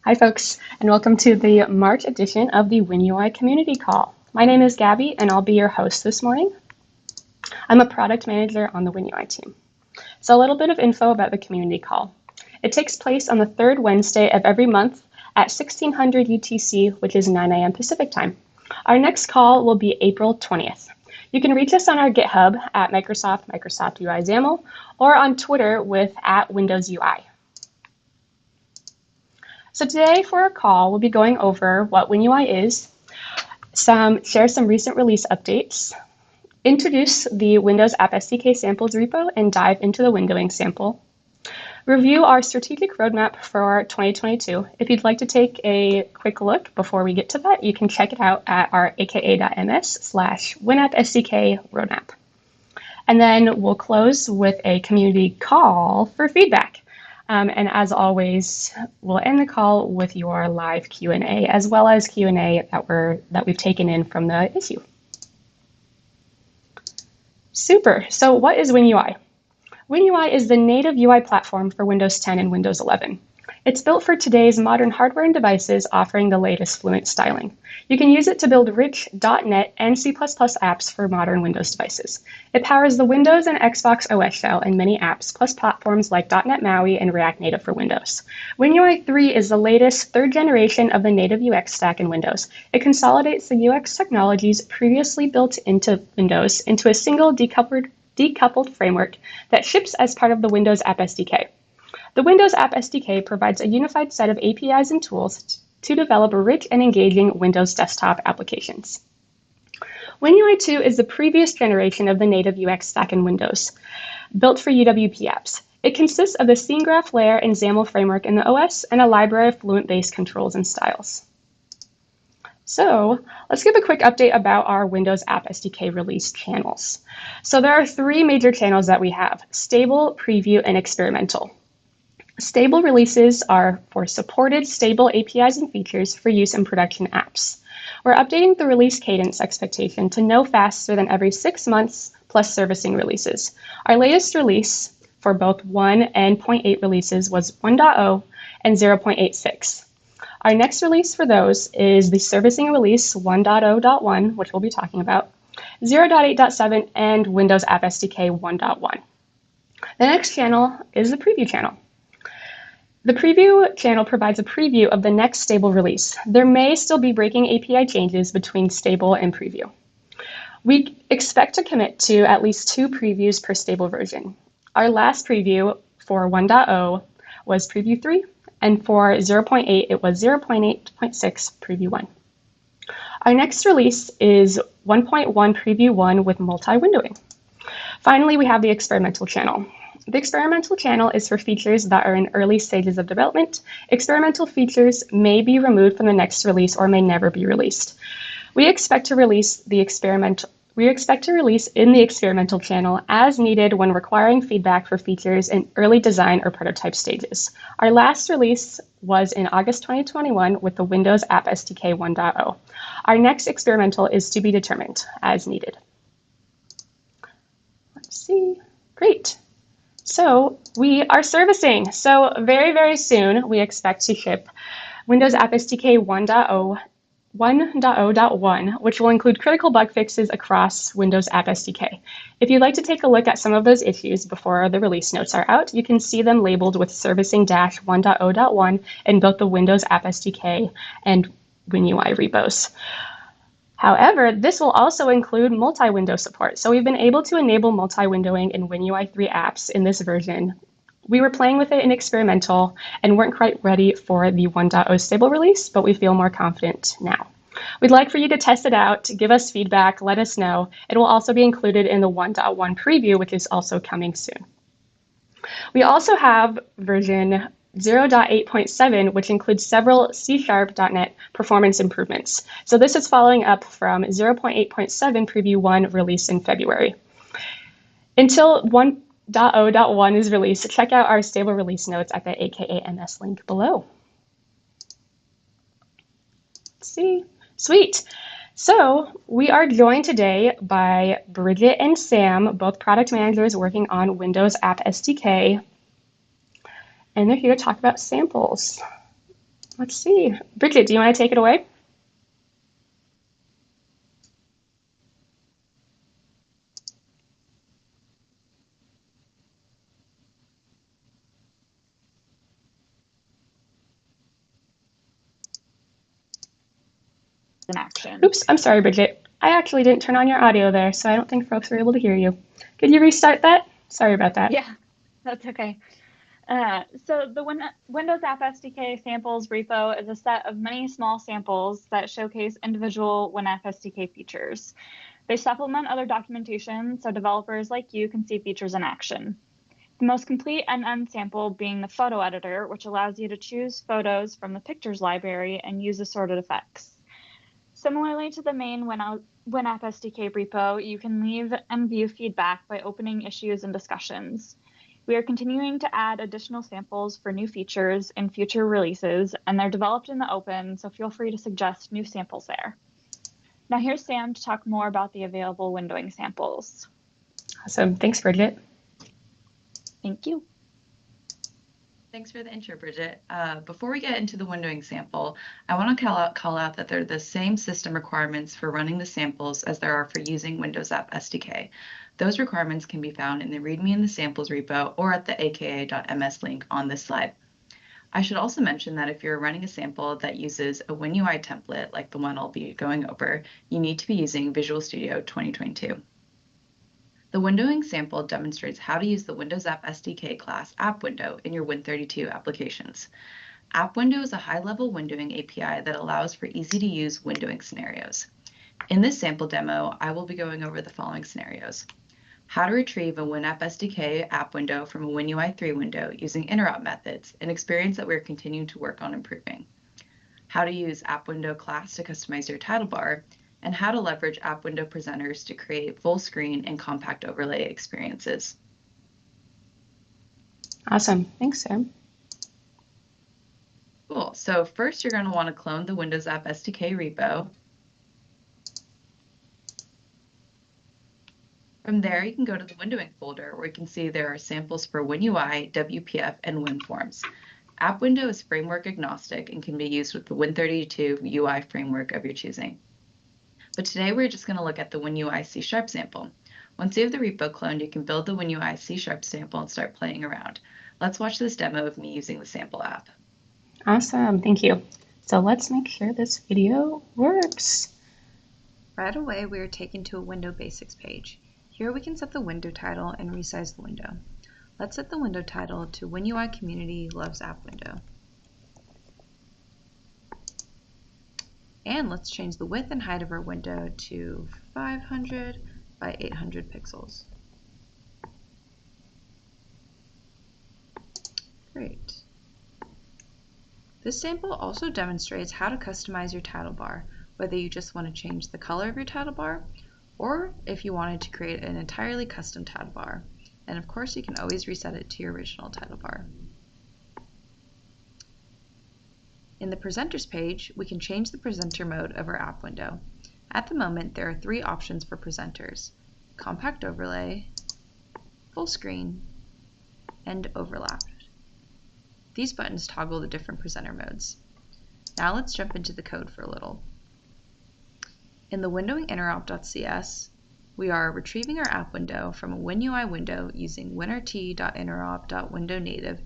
Hi folks, and welcome to the March edition of the WinUI Community Call. My name is Gabby, and I'll be your host this morning. I'm a product manager on the WinUI team. So a little bit of info about the Community Call. It takes place on the third Wednesday of every month at 1600 UTC, which is 9 a.m. Pacific time. Our next call will be April 20th. You can reach us on our GitHub at Microsoft UI XAML, or on Twitter with @WindowsUI. So today for our call, we'll be going over what WinUI is, share some recent release updates, introduce the Windows App SDK samples repo and dive into the windowing sample, review our strategic roadmap for 2022. If you'd like to take a quick look before we get to that, you can check it out at our aka.ms/WinAppSDK roadmap. And then we'll close with a community call for feedback. And as always, we'll end the call with your live Q&A, as well as Q&A that we've taken in from the issue. Super. So what is WinUI? WinUI is the native UI platform for Windows 10 and Windows 11. It's built for today's modern hardware and devices, offering the latest Fluent styling. You can use it to build rich .NET and C++ apps for modern Windows devices. It powers the Windows and Xbox OS shell and many apps, plus platforms like .NET MAUI and React Native for Windows. WinUI 3 is the latest third generation of the native UX stack in Windows. It consolidates the UX technologies previously built into Windows into a single decoupled framework that ships as part of the Windows App SDK. The Windows App SDK provides a unified set of APIs and tools to develop rich and engaging Windows desktop applications. WinUI 2 is the previous generation of the native UX stack in Windows, built for UWP apps. It consists of the scene graph layer and XAML framework in the OS and a library of Fluent-based controls and styles. So let's give a quick update about our Windows App SDK release channels. So there are three major channels that we have: stable, preview, and experimental. Stable releases are for supported stable APIs and features for use in production apps. We're updating the release cadence expectation to no faster than every 6 months plus servicing releases. Our latest release for both 1 and 0.8 releases was 1.0 and 0.86. Our next release for those is the servicing release 1.0.1, which we'll be talking about, 0.8.7, and Windows App SDK 1.1. The next channel is the preview channel. The preview channel provides a preview of the next stable release. There may still be breaking API changes between stable and preview. We expect to commit to at least 2 previews per stable version. Our last preview for 1.0 was preview 3, and for 0.8 it was 0.8.6 preview 1. Our next release is 1.1 preview 1 with multi-windowing. Finally, we have the experimental channel. The experimental channel is for features that are in early stages of development. Experimental features may be removed from the next release or may never be released. We expect to release in the experimental channel as needed when requiring feedback for features in early design or prototype stages. Our last release was in August 2021 with the Windows App SDK 1.0. Our next experimental is to be determined as needed. Let's see. Great. So we are servicing. So very, very soon we expect to ship Windows App SDK 1.0.1, which will include critical bug fixes across Windows App SDK. If you'd like to take a look at some of those issues before the release notes are out, you can see them labeled with servicing-1.0.1 in both the Windows App SDK and WinUI repos. However, this will also include multi-window support. So we've been able to enable multi-windowing in WinUI 3 apps in this version. We were playing with it in experimental and weren't quite ready for the 1.0 stable release, but we feel more confident now. We'd like for you to test it out, give us feedback, let us know. It will also be included in the 1.1 preview, which is also coming soon. We also have version 0.8.7, which includes several C#.NET performance improvements. So this is following up from 0.8.7 preview 1 release in February. Until 1.0.1 is released, check out our stable release notes at the aka.ms link below. Let's see. Sweet. So we are joined today by Bridget and Sam, both product managers working on Windows App SDK. And they're here to talk about samples. Let's see. Bridget, do you want to take it away? In action. Oops, I'm sorry, Bridget. I actually didn't turn on your audio there, so I don't think folks were able to hear you. Could you restart that? Sorry about that. Yeah, that's okay. So the Windows App SDK samples repo is a set of many small samples that showcase individual WinApp SDK features. They supplement other documentation so developers like you can see features in action. The most complete end-to-end sample being the photo editor, which allows you to choose photos from the pictures library and use assorted effects. Similarly to the main WinApp SDK repo, you can leave and view feedback by opening issues and discussions. We are continuing to add additional samples for new features in future releases, and they're developed in the open, so feel free to suggest new samples there. Now here's Sam to talk more about the available windowing samples. Awesome. Thanks, Bridget. Thank you. Thanks for the intro, Bridget. Before we get into the windowing sample, I want to call out that they're the same system requirements for running the samples as there are for using Windows App SDK. Those requirements can be found in the README in the samples repo or at the aka.ms link on this slide. I should also mention that if you're running a sample that uses a WinUI template like the one I'll be going over, you need to be using Visual Studio 2022. The windowing sample demonstrates how to use the Windows App SDK class App Window in your Win32 applications. App Window is a high-level windowing API that allows for easy-to-use windowing scenarios. In this sample demo, I will be going over the following scenarios. How to retrieve a WinApp SDK app window from a WinUI 3 window using interop methods, an experience that we're continuing to work on improving. How to use App Window class to customize your title bar, and how to leverage App Window presenters to create full screen and compact overlay experiences. Awesome. Thanks, Sam. Cool. So first, you're going to want to clone the Windows App SDK repo. From there, you can go to the windowing folder where you can see there are samples for WinUI, WPF, and WinForms. App Window is framework agnostic and can be used with the Win32 UI framework of your choosing. But today we're just going to look at the WinUI C# sample. Once you have the repo cloned, you can build the WinUI C# sample and start playing around. Let's watch this demo of me using the sample app. Awesome. Thank you. So let's make sure this video works. Right away, we are taken to a window basics page. Here we can set the window title and resize the window. Let's set the window title to WinUI Community Loves App Window. And let's change the width and height of our window to 500 by 800 pixels. Great. This sample also demonstrates how to customize your title bar, whether you just want to change the color of your title bar, or if you wanted to create an entirely custom title bar. And of course, you can always reset it to your original title bar. In the Presenters page, we can change the presenter mode of our app window. At the moment, there are 3 options for presenters: Compact Overlay, Full Screen, and Overlap. These buttons toggle the different presenter modes. Now let's jump into the code for a little. In the windowing interop.cs, we are retrieving our app window from a WinUI window using winrt.interop.windownative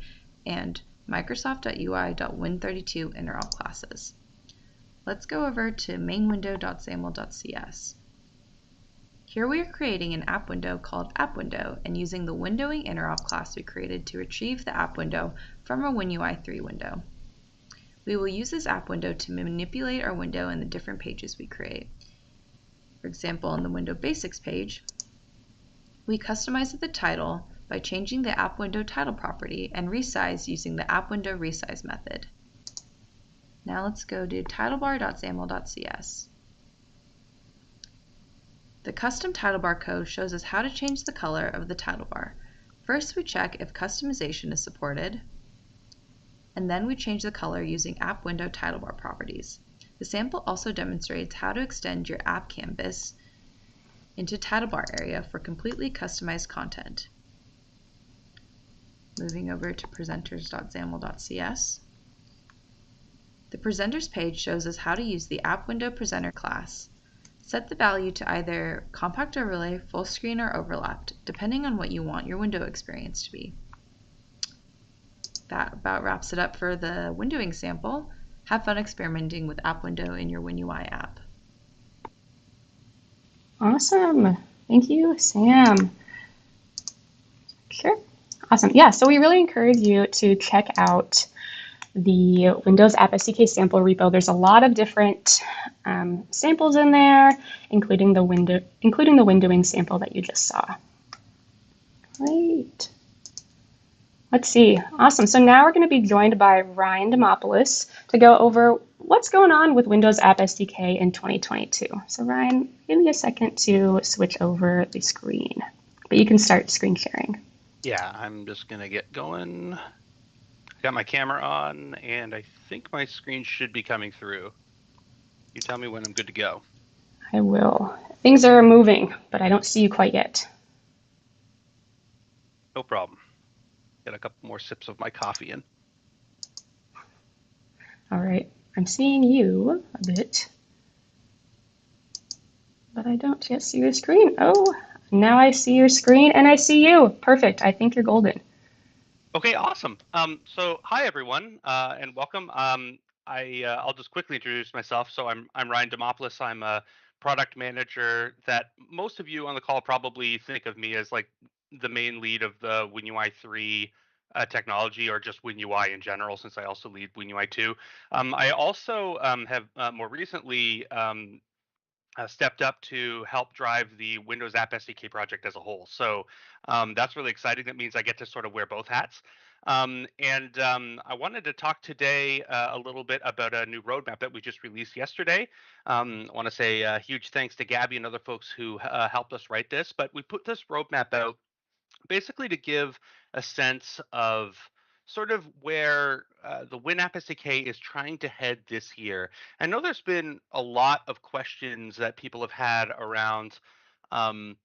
and Microsoft.UI.win32 interop classes. Let's go over to mainwindow.xaml.cs. Here we are creating an app window called App Window and using the windowing interop class we created to retrieve the app window from our WinUI 3 window. We will use this app window to manipulate our window in the different pages we create. For example, on the Window Basics page, we customized the title by changing the app window title property and resize using the app window resize method. Now let's go to titlebar.xaml.cs. The custom title bar code shows us how to change the color of the title bar. First, we check if customization is supported, and then we change the color using app window title bar properties. The sample also demonstrates how to extend your app canvas into title bar area for completely customized content. Moving over to presenters.xaml.cs. The Presenters page shows us how to use the App Window Presenter class. Set the value to either compact overlay, full screen, or overlapped, depending on what you want your window experience to be. That about wraps it up for the windowing sample. Have fun experimenting with App Window in your WinUI app. Awesome. Thank you, Sam. Sure. Awesome. Yeah, so we really encourage you to check out the Windows App SDK sample repo. There's a lot of different samples in there, including the windowing sample that you just saw. Great. Let's see. Awesome. So now we're going to be joined by Ryan Demopoulos to go over what's going on with Windows App SDK in 2022. So Ryan, give me a second to switch over the screen, but you can start screen sharing. Yeah, I'm just going to get going. Got my camera on, and I think my screen should be coming through. You tell me when I'm good to go. I will. Things are moving, but I don't see you quite yet. No problem. Get a couple more sips of my coffee in. All right, I'm seeing you a bit, but I don't yet see your screen. Oh, now I see your screen and I see you. Perfect. I think you're golden. Okay, awesome. So hi everyone, and welcome. I'll just quickly introduce myself. So I'm Ryan Demopoulos. I'm a product manager that most of you on the call probably think of me as like the main lead of the WinUI 3 technology, or just WinUI in general, since I also lead WinUI 2. I also have more recently stepped up to help drive the Windows App SDK project as a whole. So that's really exciting. That means I get to sort of wear both hats. I wanted to talk today a little bit about a new roadmap that we just released yesterday. I want to say a huge thanks to Gabby and other folks who helped us write this, but we put this roadmap out basically to give a sense of sort of where the WinApp SDK is trying to head this year. I know there's been a lot of questions that people have had around, um,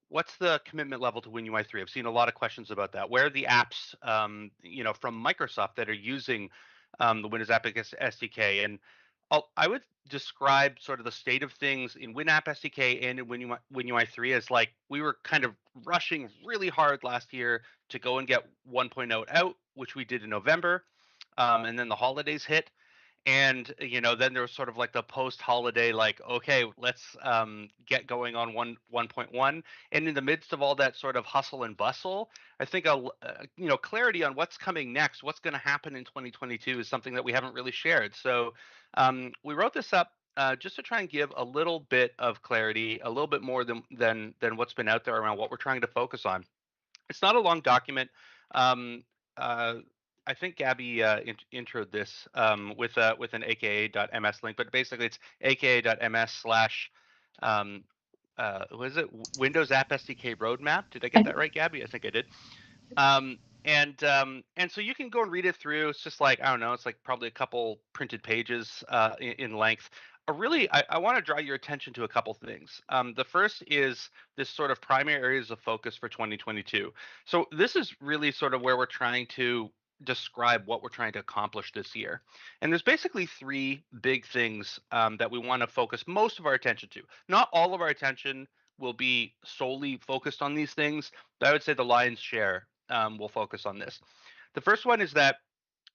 what's the commitment level to WinUI 3? I've seen a lot of questions about that. Where are the apps, from Microsoft that are using the Windows App SDK? And I would describe sort of the state of things in WinApp SDK and in WinUI 3 as like we were kind of rushing really hard last year to go and get 1.0 out, which we did in November. And then the holidays hit. And then there was sort of like the post-holiday, like, okay, let's get going on 1.1. And in the midst of all that sort of hustle and bustle, I think clarity on what's coming next, what's going to happen in 2022, is something that we haven't really shared. So we wrote this up just to try and give a little bit of clarity, a little bit more than what's been out there around what we're trying to focus on. It's not a long document. Um, uh, I think Gabby introed this with an aka.ms link, but basically it's aka.ms slash what is it? Windows App SDK Roadmap. Did I get that right, Gabby? I think I did. And so you can go and read it through. It's just like, I don't know, it's like probably a couple printed pages in length. I want to draw your attention to a couple things. The first is this sort of primary areas of focus for 2022. So this is really sort of where we're trying to describe what we're trying to accomplish this year. And there's basically three big things that we want to focus most of our attention to. Not all of our attention will be solely focused on these things, but I would say the lion's share will focus on this. The first one is that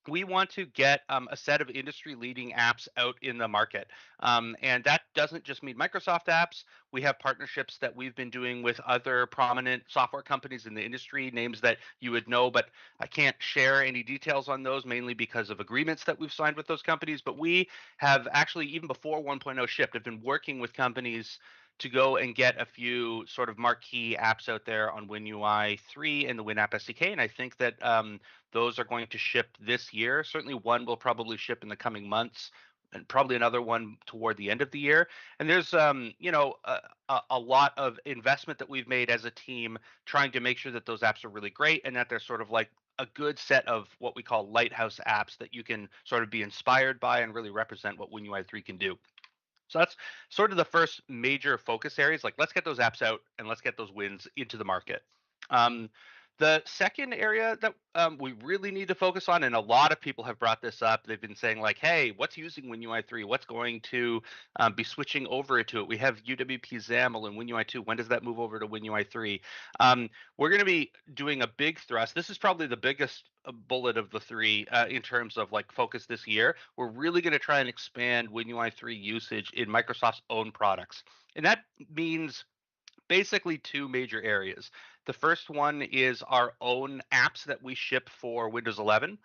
we want to get a set of industry-leading apps out in the market. And that doesn't just mean Microsoft apps. We have partnerships that we've been doing with other prominent software companies in the industry, names that you would know, but I can't share any details on those, mainly because of agreements that we've signed with those companies. But we have actually, even before 1.0 shipped, have been working with companies to go and get a few sort of marquee apps out there on WinUI 3 and the WinApp SDK. And I think that those are going to ship this year. Certainly one will probably ship in the coming months, and probably another one toward the end of the year. And there's a lot of investment that we've made as a team trying to make sure that those apps are really great and that they're sort of like a good set of what we call lighthouse apps that you can sort of be inspired by and really represent what WinUI 3 can do. So that's sort of the first major focus areas. Like, let's get those apps out and let's get those wins into the market. The second area that we really need to focus on, and a lot of people have brought this up, they've been saying like, hey, what's using WinUI 3? What's going to be switching over to it? We have UWP XAML and WinUI 2. When does that move over to WinUI 3? We're going to be doing a big thrust. This is probably the biggest bullet of the three in terms of like focus this year. We're really going to try and expand WinUI 3 usage in Microsoft's own products. And that means basically two major areas. The first one is our own apps that we ship for Windows 11.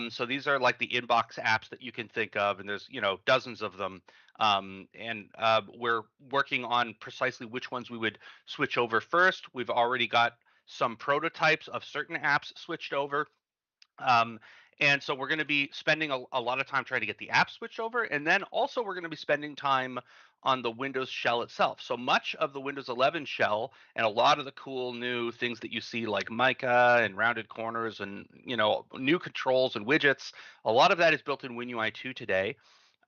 So these are like the inbox apps that you can think of, and there's dozens of them. We're working on precisely which ones we would switch over first. We've already got some prototypes of certain apps switched over. And so we're going to be spending a lot of time trying to get the app switched over. And then also we're going to be spending time on the Windows shell itself. So much of the Windows 11 shell and a lot of the cool new things that you see like Mica and rounded corners and new controls and widgets, a lot of that is built in WinUI 2 today.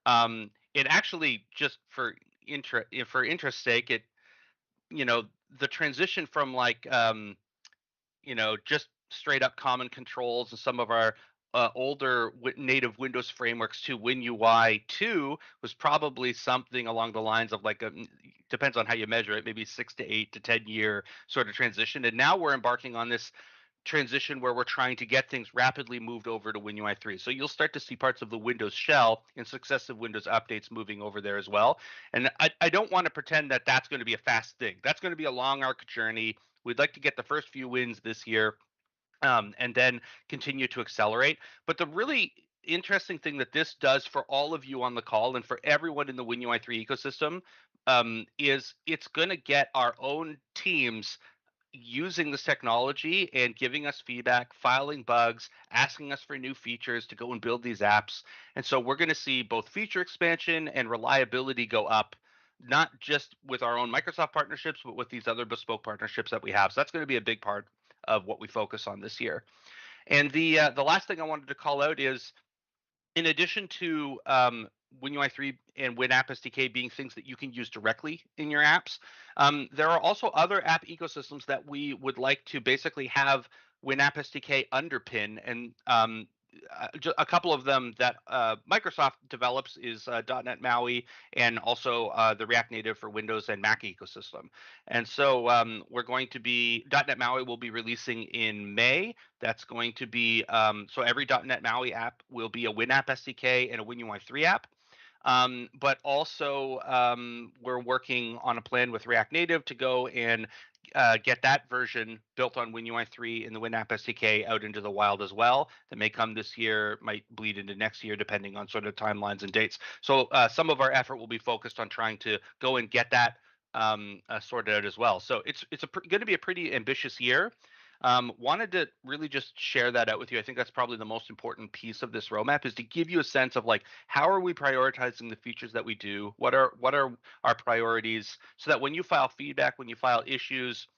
It actually, just for interest sake, the transition from like just straight up common controls and some of our older native Windows frameworks to WinUI 2 was probably something along the lines of like depends on how you measure it, maybe 6 to 8 to 10 year sort of transition. And now we're embarking on this transition where we're trying to get things rapidly moved over to WinUI 3. So you'll start to see parts of the Windows shell and successive Windows updates moving over there as well. And I don't want to pretend that that's going to be a fast thing. That's going to be a long arc journey. We'd like to get the first few wins this year and then continue to accelerate. But the really interesting thing that this does for all of you on the call and for everyone in the WinUI 3 ecosystem is it's going to get our own teams using this technology and giving us feedback, filing bugs, asking us for new features to go and build these apps. And so we're going to see both feature expansion and reliability go up, not just with our own Microsoft partnerships, but with these other bespoke partnerships that we have. So that's going to be a big part of what we focus on this year. And the last thing I wanted to call out is, in addition to WinUI 3 and WinApp SDK being things that you can use directly in your apps, there are also other app ecosystems that we would like to basically have WinApp SDK underpin. And a couple of them that Microsoft develops is .NET MAUI and also the React Native for Windows and Mac ecosystem. And so we're going to be, .NET MAUI will be releasing in May. That's going to be, so every .NET MAUI app will be a WinApp SDK and a WinUI 3 app. But also we're working on a plan with React Native to go and get that version built on WinUI 3 and the WinApp SDK out into the wild as well. That may come this year, might bleed into next year, depending on sort of timelines and dates. So some of our effort will be focused on trying to go and get that sorted out as well. So it's going to be a pretty ambitious year. Wanted to really just share that out with you. I think that's probably the most important piece of this roadmap, is to give you a sense of like, how are we prioritizing the features that we do? What are our priorities, so that when you file feedback, when you file issues,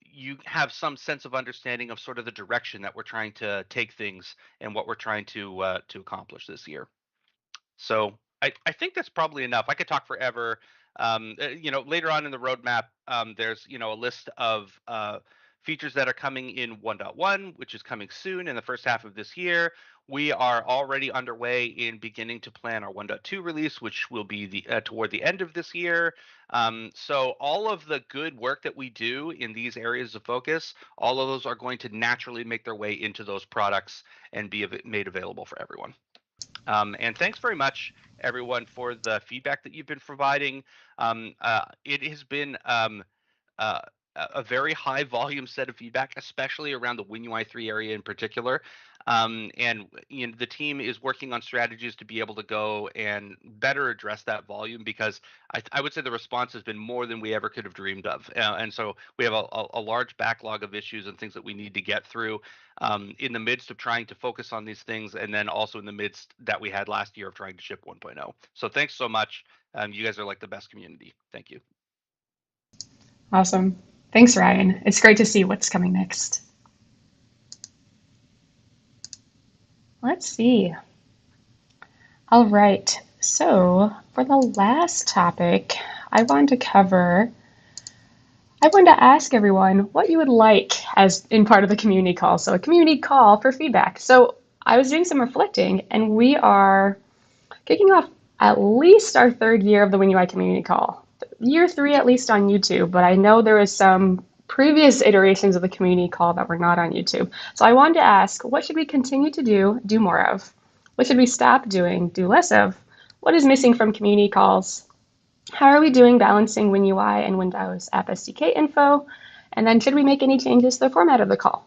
you have some sense of understanding of sort of the direction that we're trying to take things and what we're trying to accomplish this year. So I think that's probably enough. I could talk forever. Later on in the roadmap, there's a list of features that are coming in 1.1, which is coming soon in the first half of this year. We are already underway in beginning to plan our 1.2 release, which will be toward the end of this year. So all of the good work that we do in these areas of focus, all of those are going to naturally make their way into those products and be made available for everyone. And thanks very much, everyone, for the feedback that you've been providing. It has been a very high volume set of feedback, especially around the WinUI 3 area in particular. And the team is working on strategies to be able to go and better address that volume, because I would say the response has been more than we ever could have dreamed of. And so we have a large backlog of issues and things that we need to get through in the midst of trying to focus on these things, and then also in the midst that we had last year of trying to ship 1.0. So thanks so much. You guys are like the best community. Thank you. Awesome. Thanks, Ryan. It's great to see what's coming next. Let's see. All right. So for the last topic, I wanted to cover I wanted to ask everyone what you would like as in part of the community call. So a community call for feedback. So I was doing some reflecting, and we are kicking off at least our third year of the WinUI Community Call. Year 3 at least on YouTube, but I know there was some previous iterations of the community call that were not on YouTube. So I wanted to ask, what should we continue to do more of? What should we stop doing, do less of? What is missing from community calls? How are we doing balancing WinUI and Windows App SDK info? And then should we make any changes to the format of the call?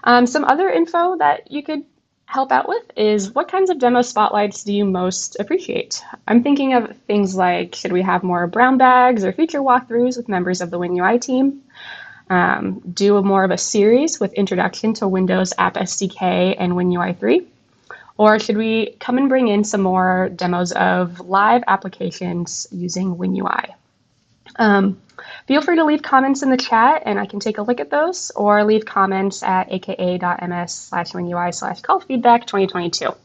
Some other info that you could help out with is what kinds of demo spotlights do you most appreciate? I'm thinking of things like, should we have more brown bags or feature walkthroughs with members of the WinUI team? Do more of a series with introduction to Windows App SDK and WinUI 3? Or should we come and bring in some more demos of live applications using WinUI? Feel free to leave comments in the chat and I can take a look at those, or leave comments at aka.ms/winui/callfeedback2022.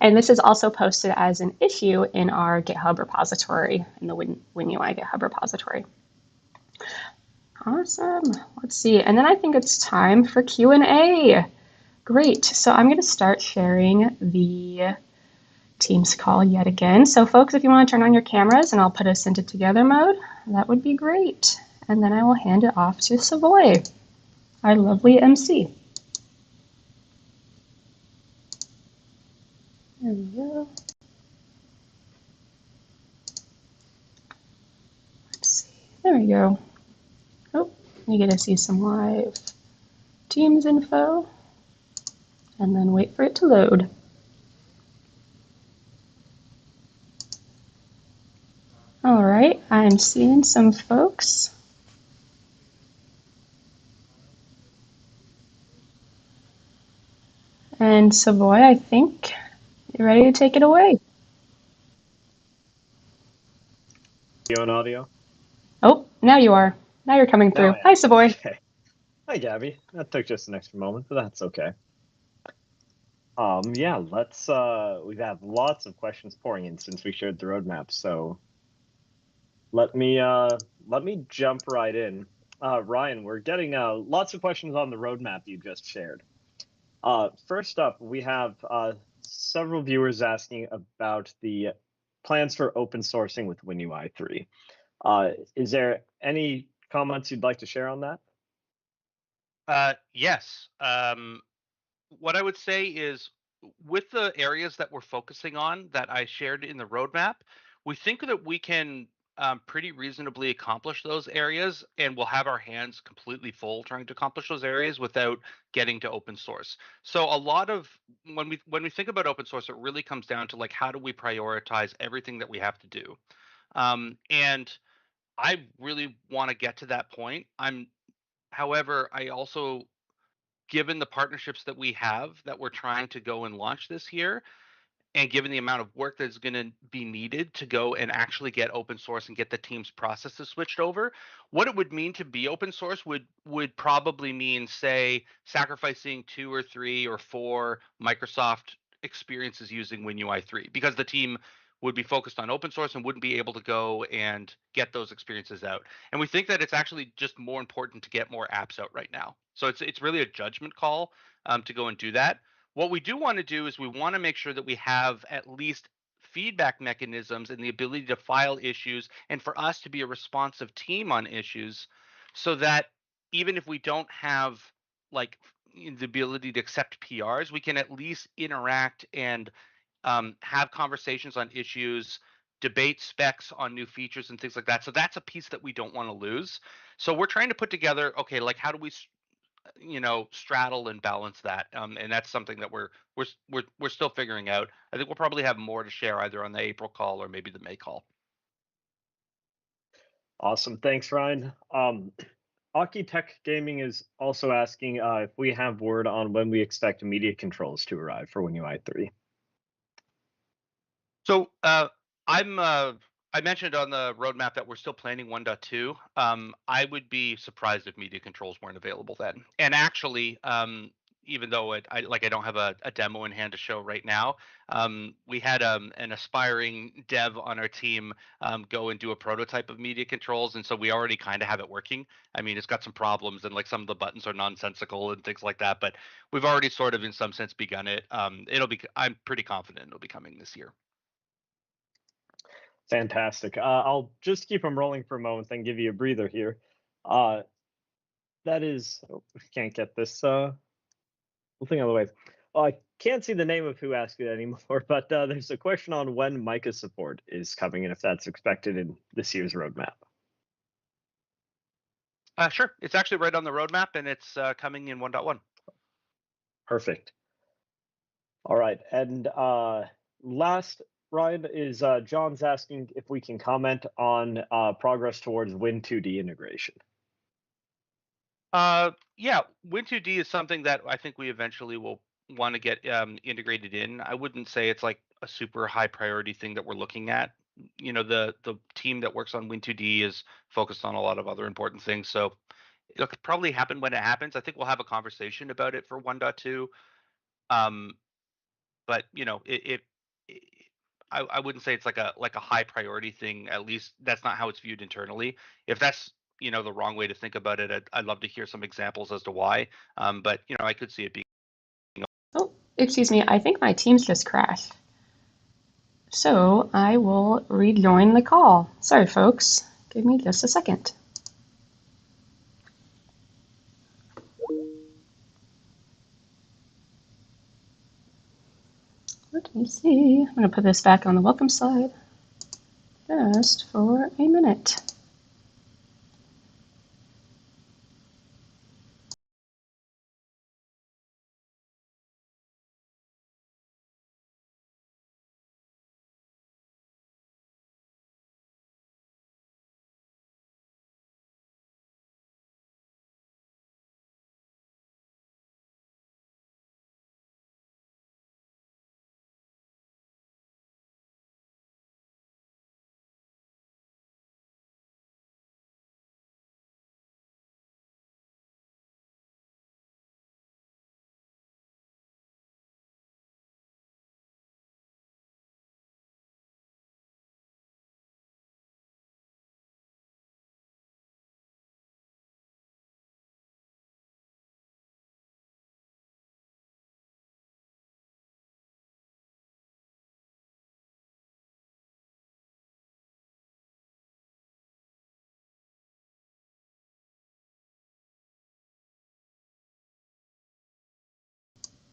And this is also posted as an issue in our GitHub repository, in the WinUI GitHub repository. Awesome. Let's see. And then I think it's time for Q&A. Great. So I'm going to start sharing the Teams call yet again. So folks, if you want to turn on your cameras and I'll put us into together mode, that would be great. And then I will hand it off to Savoy, our lovely MC. There we go. Let's see. There we go. Oh, you get to see some live Teams info and then wait for it to load. All right, I'm seeing some folks. And Savoy, I think you're ready to take it away. Video and audio? Oh, now you are. Now you're coming through. Hi, Savoy. Okay. Hi, Gabby. That took just an extra moment, but that's okay. Yeah, let's, we've had lots of questions pouring in since we shared the roadmap, so let me jump right in. Ryan, we're getting lots of questions on the roadmap you just shared. First up, we have several viewers asking about the plans for open sourcing with WinUI 3. Is there any comments you'd like to share on that? Yes. What I would say is, with the areas that we're focusing on that I shared in the roadmap, we think that we can pretty reasonably accomplish those areas, and we'll have our hands completely full trying to accomplish those areas without getting to open source. So a lot of when we think about open source, it really comes down to like, how do we prioritize everything that we have to do? And I really want to get to that point. However, I also, given the partnerships that we have that we're trying to go and launch this year, and given the amount of work that's going to be needed to go and actually get open source and get the team's processes switched over, what it would mean to be open source would probably mean, say, sacrificing 2 or 3 or 4 Microsoft experiences using WinUI 3, because the team would be focused on open source and wouldn't be able to go and get those experiences out. And we think that it's actually just more important to get more apps out right now. So it's really a judgment call to go and do that. What we do want to do is we want to make sure that we have at least feedback mechanisms and the ability to file issues, and for us to be a responsive team on issues, so that even if we don't have like the ability to accept PRs, we can at least interact and have conversations on issues, debate specs on new features and things like that. So that's a piece that we don't want to lose. So we're trying to put together, okay, like, how do we straddle and balance that, and that's something that we're still figuring out. I think we'll probably have more to share either on the April call or maybe the May call. Awesome, thanks, Ryan. Aki Tech Gaming is also asking if we have word on when we expect media controls to arrive for WinUI 3. So I mentioned on the roadmap that we're still planning 1.2. I would be surprised if media controls weren't available then. And actually, even though I don't have a demo in hand to show right now. We had an aspiring dev on our team go and do a prototype of media controls, and so we already kind of have it working. I mean, it's got some problems, and like some of the buttons are nonsensical and things like that, but we've already sort of in some sense begun it. I'm pretty confident it'll be coming this year. Fantastic. I'll just keep them rolling for a moment, then give you a breather here. That is, can't get this thing out of the way. I can't see the name of who asked it anymore, but there's a question on when Mica support is coming and if that's expected in this year's roadmap. Sure. It's actually right on the roadmap, and it's coming in 1.1. Perfect. All right. And last, Ryan, is John's asking if we can comment on progress towards Win2D integration. Yeah, Win2D is something that I think we eventually will want to get integrated in. I wouldn't say it's like a super high priority thing that we're looking at. You know, the team that works on Win2D is focused on a lot of other important things. So it'll probably happen when it happens. I think we'll have a conversation about it for 1.2. But you know, I wouldn't say it's like a high priority thing. At least that's not how it's viewed internally. If that's the wrong way to think about it, I'd love to hear some examples as to why. But I could see it being. Oh, excuse me. I think my Teams just crashed. So I will rejoin the call. Sorry, folks. Give me just a second. Let me see. I'm going to put this back on the welcome slide just for a minute.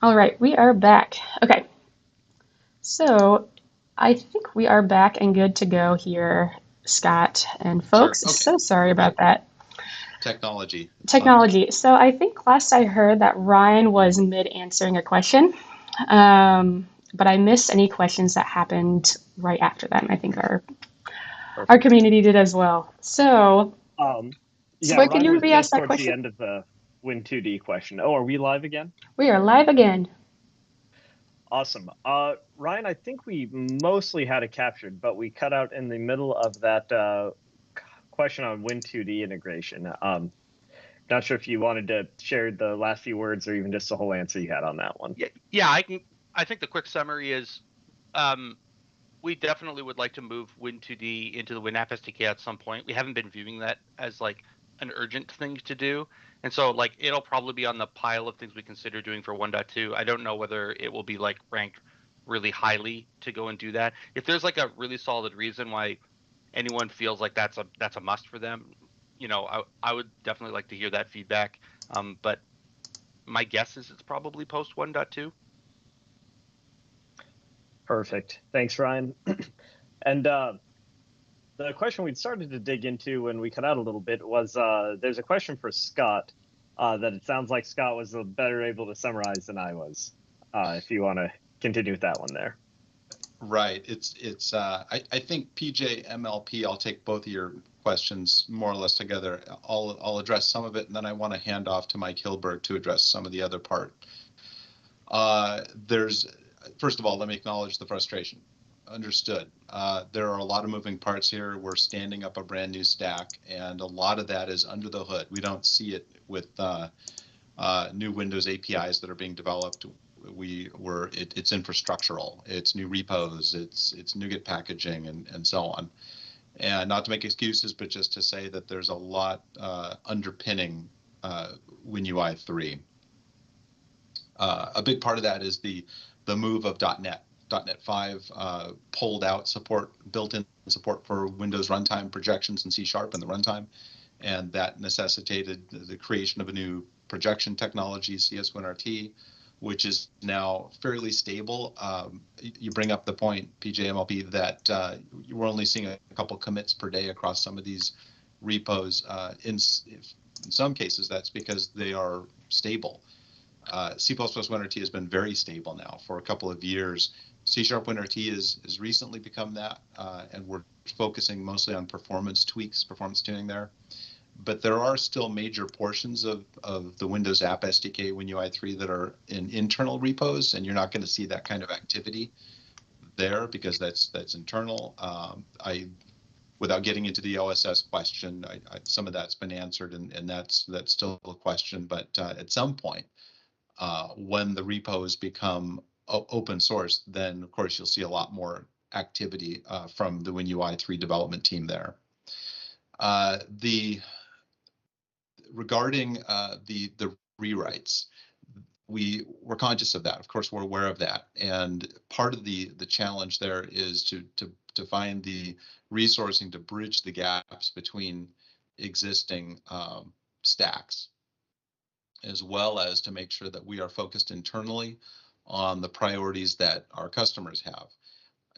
All right, we are back. Okay, so I think we are back and good to go here, Scott and folks. Sure. Okay. So sorry about that. Technology. So I think last I heard that Ryan was mid answering a question, but I missed any questions that happened right after that. And I think our community did as well. So, Yeah, can you re-ask that towards question? the end of the Win2D question. Oh, are we live again? We are live again. Awesome. Ryan, I think we mostly had it captured, but we cut out in the middle of that question on Win2D integration. Not sure if you wanted to share the last few words or even just the whole answer you had on that one. Yeah, I think the quick summary is we definitely would like to move Win2D into the WinApp SDK at some point. We haven't been viewing that as like an urgent thing to do. And so like it'll probably be on the pile of things we consider doing for 1.2. I don't know whether it will be like ranked really highly to go and do that. If there's like a really solid reason why anyone feels like that's a must for them, I would definitely like to hear that feedback. But my guess is it's probably post 1.2. Perfect. Thanks, Ryan. And the question we'd started to dig into when we cut out a little bit was there's a question for Scott that it sounds like Scott was better able to summarize than I was. If you want to continue with that one there. Right. I think PJ MLP. I'll take both of your questions more or less together. I'll address some of it, and then I want to hand off to Mike Hilberg to address some of the other part. First of all, let me acknowledge the frustration. Understood. There are a lot of moving parts here. We're standing up a brand new stack, and a lot of that is under the hood. We don't see it with new Windows APIs that are being developed. It's infrastructural, it's new repos, it's NuGet packaging, and so on. And not to make excuses, but just to say that there's a lot underpinning WinUI 3. A big part of that is the move of .NET. .NET 5 pulled out built-in support for Windows runtime projections in C# in the runtime, and that necessitated the creation of a new projection technology, CS-WinRT, which is now fairly stable. You bring up the point, PJMLP, that we're only seeing a couple commits per day across some of these repos. In some cases, that's because they are stable. C++ WinRT has been very stable now for a couple of years. C# WinRT has recently become that, and we're focusing mostly on performance tweaks, performance tuning there. But there are still major portions of the Windows App SDK WinUI 3 that are in internal repos, and you're not going to see that kind of activity there because that's internal. Without getting into the OSS question, some of that's been answered, and that's still a question. But at some point, when the repos become open source, then of course you'll see a lot more activity from the WinUI 3 development team there. Regarding the rewrites, we're conscious of that. Of course, we're aware of that, and part of the challenge there is to find the resourcing to bridge the gaps between existing stacks, as well as to make sure that we are focused internally on the priorities that our customers have.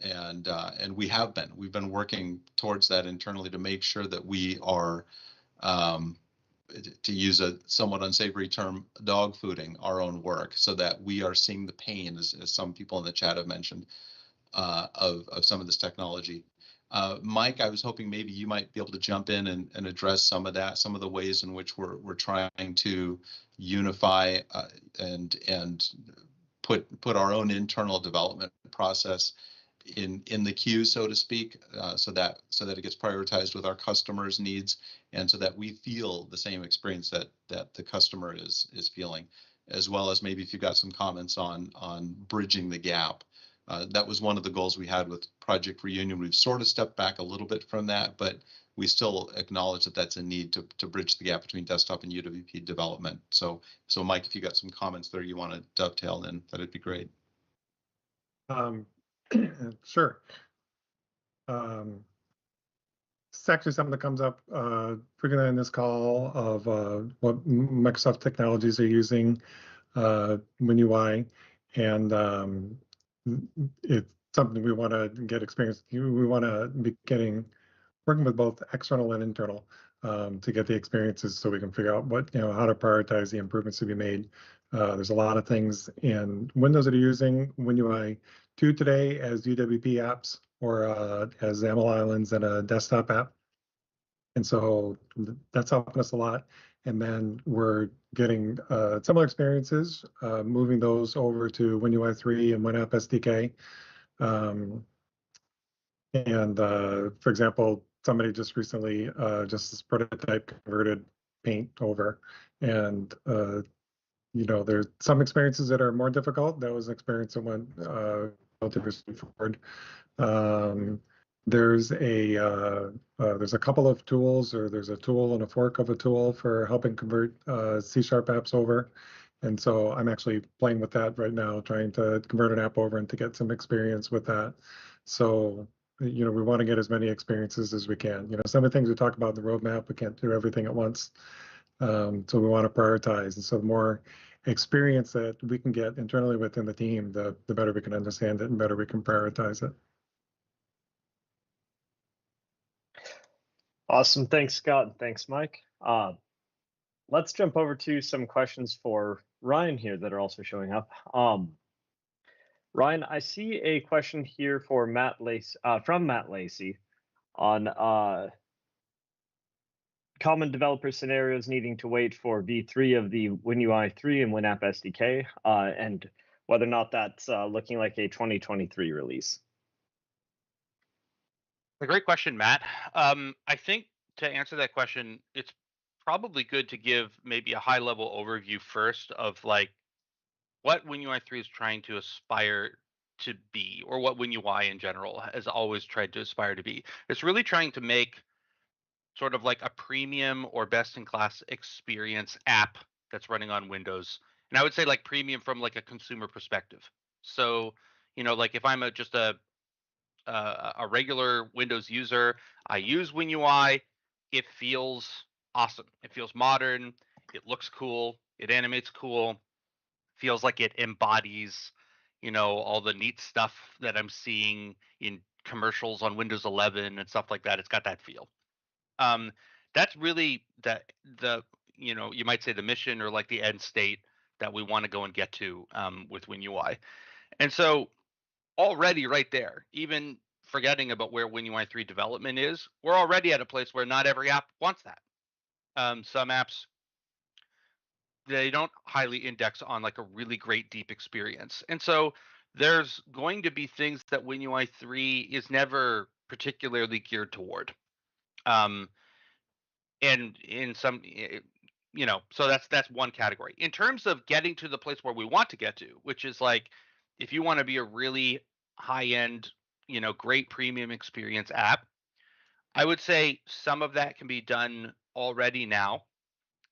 And we've been working towards that internally to make sure that we are, to use a somewhat unsavory term, dog fooding our own work, so that we are seeing the pain, as some people in the chat have mentioned, of some of this technology. Mike, I was hoping maybe you might be able to jump in and address some of that, some of the ways in which we're trying to unify and put our own internal development process in the queue, so to speak, so that it gets prioritized with our customers' needs, and so that we feel the same experience that the customer is feeling, as well as maybe if you've got some comments on bridging the gap. That was one of the goals we had with Project Reunion. We've sort of stepped back a little bit from that, but we still acknowledge that that's a need to bridge the gap between desktop and UWP development. So Mike, if you got some comments there you want to dovetail in, that'd be great. Sure. It's actually something that comes up frequently in this call of what Microsoft technologies are using WinUI, and it's something we want to get experience. We want to be working with both external and internal to get the experiences, so we can figure out how to prioritize the improvements to be made. There's a lot of things in Windows that are using WinUI 2 today as UWP apps or as XAML islands and a desktop app. And so that's helping us a lot. And then we're getting similar experiences, moving those over to WinUI 3 and WinApp SDK. For example, somebody just recently just this prototype converted Paint over, and there's some experiences that are more difficult. That was an experience that went relatively straightforward. There's a couple of tools, or there's a tool and a fork of a tool for helping convert C# apps over. And so I'm actually playing with that right now, trying to convert an app over and to get some experience with that. So, we want to get as many experiences as we can. Some of the things we talk about in the roadmap, we can't do everything at once. So we want to prioritize. And so the more experience that we can get internally within the team, the better we can understand it and better we can prioritize it. Awesome. Thanks, Scott. Thanks, Mike. Let's jump over to some questions for Ryan here that are also showing up. Ryan, I see a question here for Matt Lacey, from Matt Lacey on common developer scenarios needing to wait for V3 of the WinUI 3 and WinApp SDK, and whether or not that's looking like a 2023 release. A great question, Matt. I think to answer that question, it's probably good to give maybe a high level overview first of like what WinUI 3 is trying to aspire to be, or what WinUI in general has always tried to aspire to be. It's really trying to make sort of like a premium or best in class experience app that's running on Windows. And I would say like premium from like a consumer perspective. So, like if I'm just a regular Windows user, I use WinUI, it feels awesome. It feels modern, it looks cool, it animates cool, feels like it embodies, all the neat stuff that I'm seeing in commercials on Windows 11 and stuff like that. It's got that feel. Um, that's really the you might say the mission or like the end state that we want to go and get to with WinUI. And so already right there, even forgetting about where WinUI 3 development is, we're already at a place where not every app wants that. Some apps, they don't highly index on like a really great deep experience. And so there's going to be things that WinUI 3 is never particularly geared toward. And in some, so that's one category. In terms of getting to the place where we want to get to, which is like if you want to be a really high end, great premium experience app, I would say some of that can be done already now.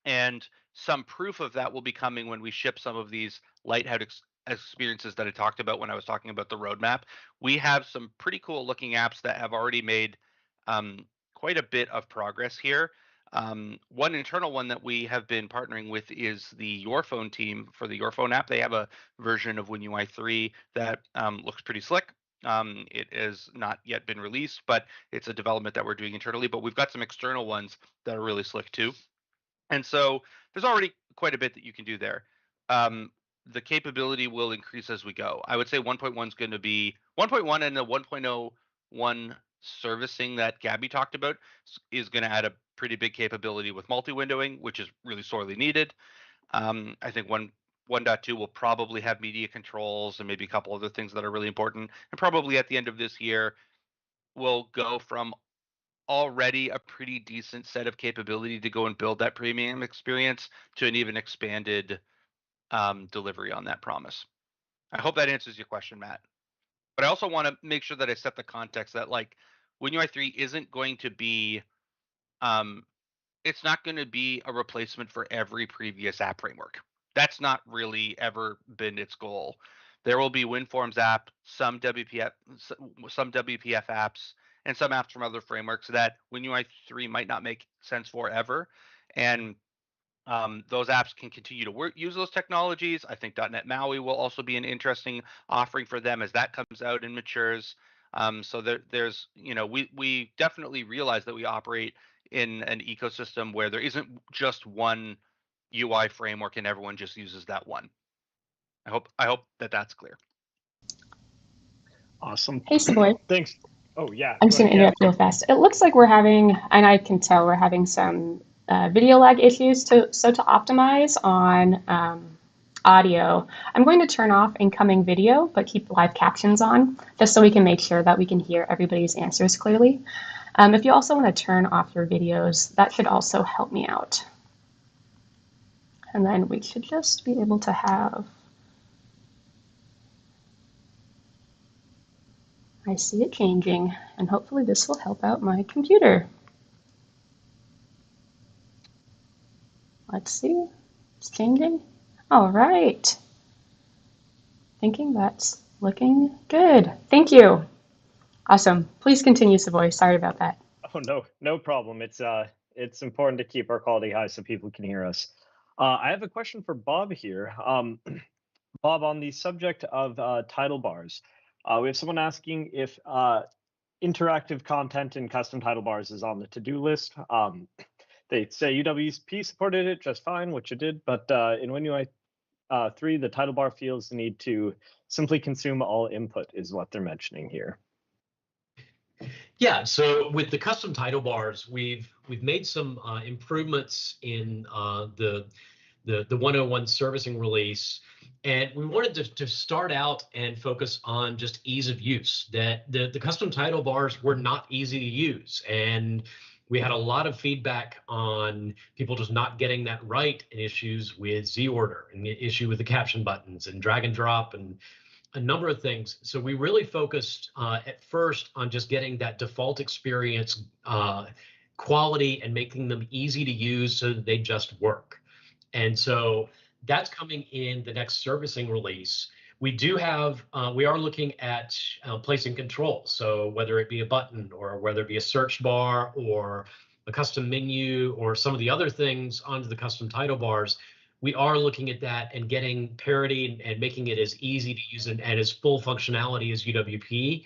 And some proof of that will be coming when we ship some of these lighthouse experiences that I talked about when I was talking about the roadmap. We have some pretty cool looking apps that have already made quite a bit of progress here. One internal one that we have been partnering with is the Your Phone team for the Your Phone app. They have a version of WinUI 3 that looks pretty slick. It has not yet been released, but it's a development that we're doing internally. But we've got some external ones that are really slick too. And so there's already quite a bit that you can do there. The capability will increase as we go. I would say 1.1 is going to be 1.1, and the 1.01 servicing that Gabby talked about is going to add a pretty big capability with multi-windowing, which is really sorely needed. I think 1.2 will probably have media controls and maybe a couple other things that are really important. And probably at the end of this year, we'll go from already a pretty decent set of capability to go and build that premium experience to an even expanded delivery on that promise. I hope that answers your question, Matt. But I also want to make sure that I set the context that like WinUI 3 isn't going to be, it's not going to be a replacement for every previous app framework. That's not really ever been its goal. There will be WinForms app, some WPF apps, and some apps from other frameworks that WinUI 3 might not make sense for ever. And those apps can continue to use those technologies. I think .NET MAUI will also be an interesting offering for them as that comes out and matures. So there's, we definitely realize that we operate in an ecosystem where there isn't just one UI framework and everyone just uses that one. I hope that that's clear. Awesome. Hey, Savoy. Thanks. Oh, yeah. I'm just going to interrupt real fast. It looks like we're having, and I can tell we're having some video lag issues. So to optimize on audio, I'm going to turn off incoming video, but keep live captions on, just so we can make sure that we can hear everybody's answers clearly. If you also want to turn off your videos, that should also help me out. And then we should just be able to have, I see it changing, and hopefully this will help out my computer. Let's see, it's changing. All right. Thinking that's looking good. Thank you. Awesome. Please continue, Savoy. Sorry about that. Oh, no problem. It's important to keep our quality high so people can hear us. I have a question for Bob here. Bob, on the subject of title bars, we have someone asking if interactive content in custom title bars is on the to-do list. They say UWP supported it just fine, which it did, but in WinUI 3, the title bar feels the need to simply consume all input is what they're mentioning here. Yeah, so with the custom title bars, we've made some improvements in the 101 servicing release, and we wanted to start out and focus on just ease of use. That the custom title bars were not easy to use, and We had a lot of feedback on people just not getting that right, and issues with Z-order, and the issue with the caption buttons and drag and drop, and a number of things. So we really focused at first on just getting that default experience quality and making them easy to use so that they just work. And so that's coming in the next servicing release. We do have, we are looking at placing controls. So whether it be a button, or whether it be a search bar, or a custom menu, or some of the other things onto the custom title bars, we are looking at that and getting parity and making it as easy to use and as full functionality as UWP.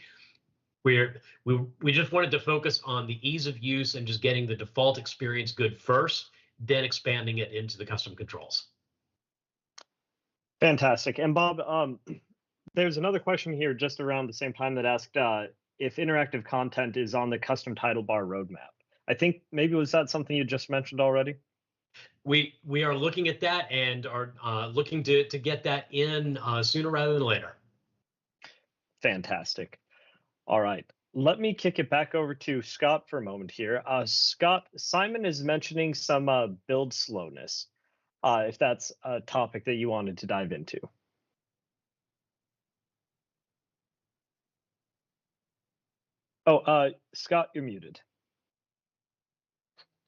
We just wanted to focus on the ease of use and just getting the default experience good first, then expanding it into the custom controls. Fantastic. And Bob, there's another question here just around the same time that asked if interactive content is on the custom title bar roadmap. I think maybe was that something you just mentioned already? We are looking at that and are looking to get that in sooner rather than later. Fantastic. All right. Let me kick it back over to Scott for a moment here. Scott, Simon is mentioning some build slowness, if that's a topic that you wanted to dive into. Oh, Scott, you're muted.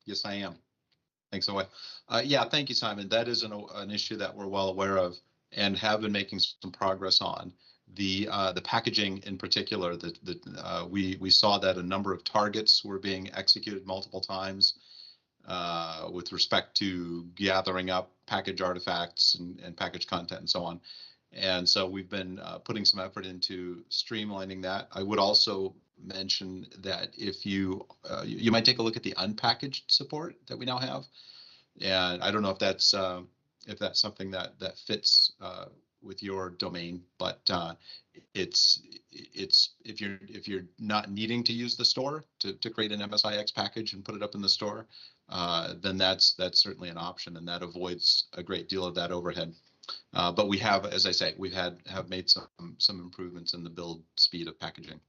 Yes, I am. Thanks so much. Yeah, thank you, Simon. That is an issue that we're well aware of and have been making some progress on. The packaging in particular, we saw that a number of targets were being executed multiple times with respect to gathering up package artifacts and package content and so on. And so we've been putting some effort into streamlining that. I would also mention that if you might take a look at the unpackaged support that we now have, and I don't know if that's something that fits with your domain, but it's if you're not needing to use the store to create an MSIX package and put it up in the store, then that's certainly an option, and that avoids a great deal of that overhead. But we have, as I say, we have made some improvements in the build speed of packaging.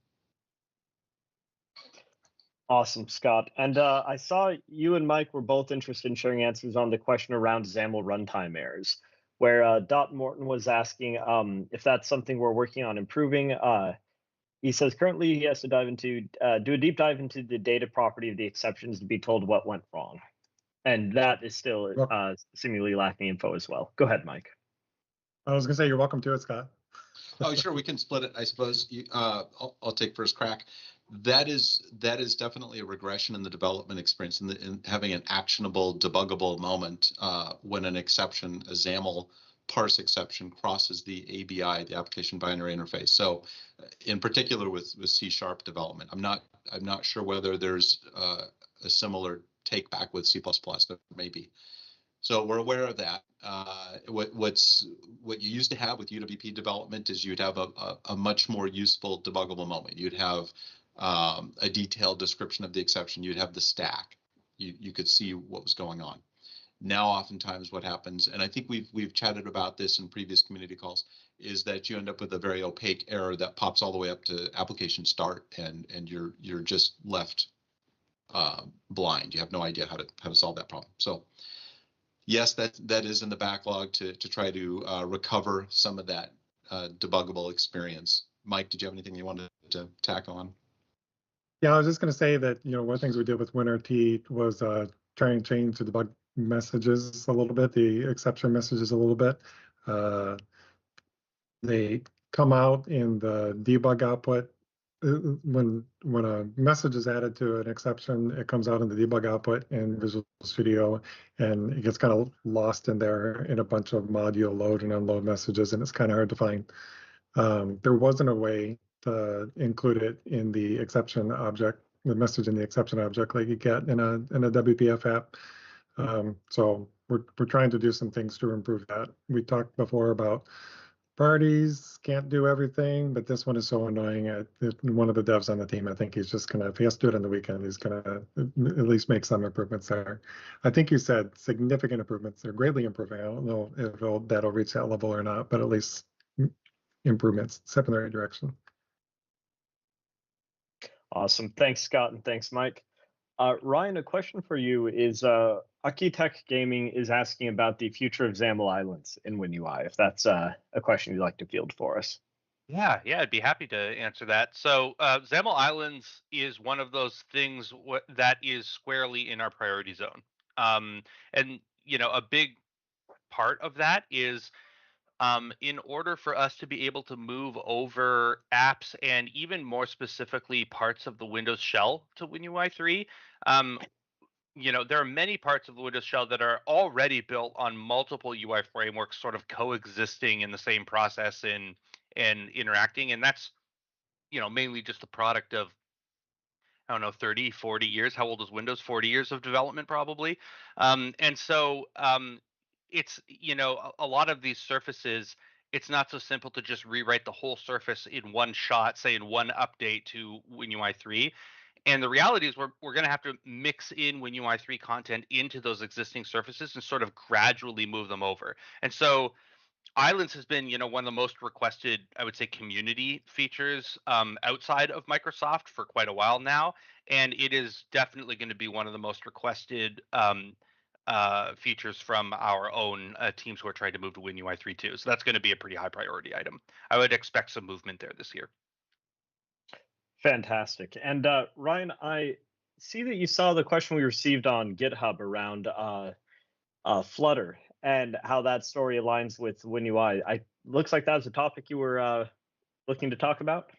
Awesome, Scott. And I saw you and Mike were both interested in sharing answers on the question around XAML runtime errors, where Dot Morton was asking if that's something we're working on improving. He says currently he has to do a deep dive into the data property of the exceptions to be told what went wrong. And that is still seemingly lacking info as well. Go ahead, Mike. I was going to say, you're welcome to it, Scott. Oh, sure, we can split it, I suppose. I'll take first crack. That is definitely a regression in the development experience, in having an actionable, debuggable moment when an exception, a XAML parse exception, crosses the ABI, the application binary interface. So, in particular with C# development, I'm not sure whether there's a similar take back with C++. There may be. So we're aware of that. What you used to have with UWP development is you'd have a much more useful debuggable moment. You'd have a detailed description of the exception. You'd have the stack. You could see what was going on. Now, oftentimes, what happens, and I think we've chatted about this in previous community calls, is that you end up with a very opaque error that pops all the way up to application start, and you're just left blind. You have no idea how to solve that problem. So, yes, that is in the backlog to try to recover some of that debuggable experience. Mike, did you have anything you wanted to tack on? Yeah, I was just going to say that, one of the things we did with WinRT was try and change the debug messages a little bit, the exception messages a little bit. They come out in the debug output. When a message is added to an exception, it comes out in the debug output in Visual Studio, and it gets kind of lost in there in a bunch of module load and unload messages, and it's kind of hard to find. There wasn't a way to include it in the exception object, the message in the exception object like you get in a WPF app. So we're trying to do some things to improve that. We talked before about priorities can't do everything, but this one is so annoying. One of the devs on the team, I think he's just gonna, if he has to do it on the weekend, he's gonna at least make some improvements there. I think you said significant improvements. They're greatly improving. I don't know if that'll reach that level or not, but at least improvements, step in the right direction. Awesome. Thanks, Scott, and thanks, Mike. Ryan, a question for you is Architect Gaming is asking about the future of XAML islands in WinUI, if that's a question you'd like to field for us. Yeah, I'd be happy to answer that. So XAML Islands is one of those things that is squarely in our priority zone. And, a big part of that is in order for us to be able to move over apps and even more specifically parts of the Windows shell to WinUI 3, there are many parts of the Windows shell that are already built on multiple UI frameworks sort of coexisting in the same process and interacting. And that's, mainly just the product of, I don't know, 30, 40 years. How old is Windows? 40 years of development, probably. And so it's, a lot of these surfaces, it's not so simple to just rewrite the whole surface in one shot, say in one update to WinUI 3. And the reality is we're going to have to mix in WinUI 3 content into those existing surfaces and sort of gradually move them over. And so Islands has been, one of the most requested, I would say, community features outside of Microsoft for quite a while now, and it is definitely going to be one of the most requested features from our own teams who are trying to move to WinUI 3 too. So that's going to be a pretty high priority item. I would expect some movement there this year. Fantastic. And Ryan, I see that you saw the question we received on GitHub around Flutter and how that story aligns with WinUI. Looks like that was a topic you were looking to talk about.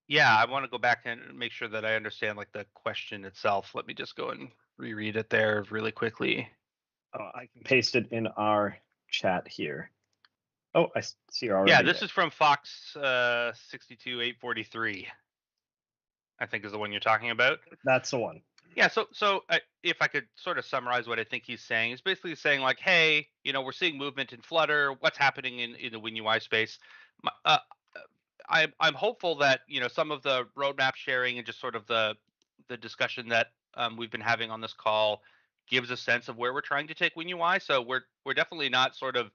Yeah, I want to go back and make sure that I understand like the question itself. Let me just go and reread it there really quickly. I can paste it in our chat here. Oh, I see you're already. Yeah, this is from Fox 62843. I think is the one you're talking about. That's the one. Yeah, so if I could sort of summarize what I think he's saying, he's basically saying like, hey, we're seeing movement in Flutter. What's happening in the WinUI space? I'm hopeful that some of the roadmap sharing and just sort of the discussion that we've been having on this call gives a sense of where we're trying to take WinUI. So we're definitely not sort of